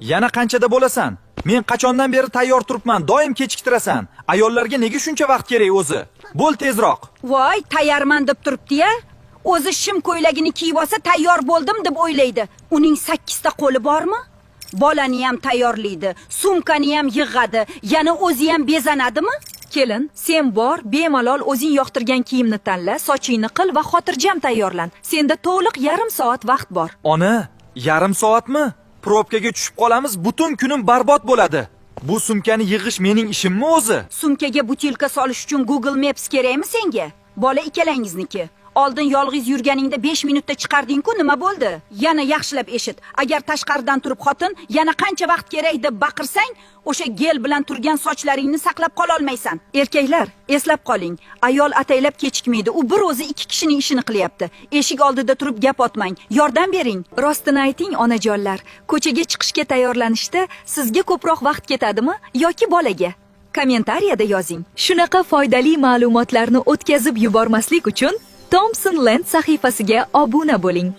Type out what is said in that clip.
Yana qanchada bo'lasan? Men qachondan beri tayyor turibman, doim kechiktirasan. Ayollarga nega shuncha vaqt kerak o'zi? Bo'l tezroq. Voy, tayyorman deb turibdi-ya. O'zi shim ko'ylagini kiyib olsa tayyor bo'ldim deb o'ylaydi. Uning 8 ta qo'li bormi? Bolani ham tayyorlaydi, sumkani ham yig'adi, yana o'zi ham bezanadimi? Kelin, sen bor, bemalol o'zing yoqtirgan kiyimni tanla, sochingni qil va xotirjam tayyorlan. Senda to'liq yarim soat vaqt bor. Ona, yarim soatmi? Probkaga tushib qolamiz, butun kunim barbod bo'ladi. Bu sumkani yig'ish mening ishimmi o'zi? Sumkaga butilka solish uchun Google Maps kerakmi senga? Bola ikkalangizniki. Oldin yolg'iz yurganingda 5 minutda chiqarding-ku, nima bo'ldi? Yana yaxshilab eshit. Agar tashqaridan turib xotin, yana qancha vaqt kerak deb baqirsang, o'sha gel bilan turgan sochlaringni saqlab qola olmaysan. Erkaklar, eslab qoling. Ayol ataylab kechikmaydi. U bir o'zi 2 kishining ishini qilyapti. Eshik oldida turib gap otmang. Yordam bering. Rostini ayting, onajonlar. Ko'chaga chiqishga tayyorlanishda sizga ko'proq vaqt ketadimi yoki bolaga? Kommentariyada yozing. Shunaqa foydali ma'lumotlarni o'tkazib yubormaslik uchun Thompson Land sahifasiga obuna bo'ling.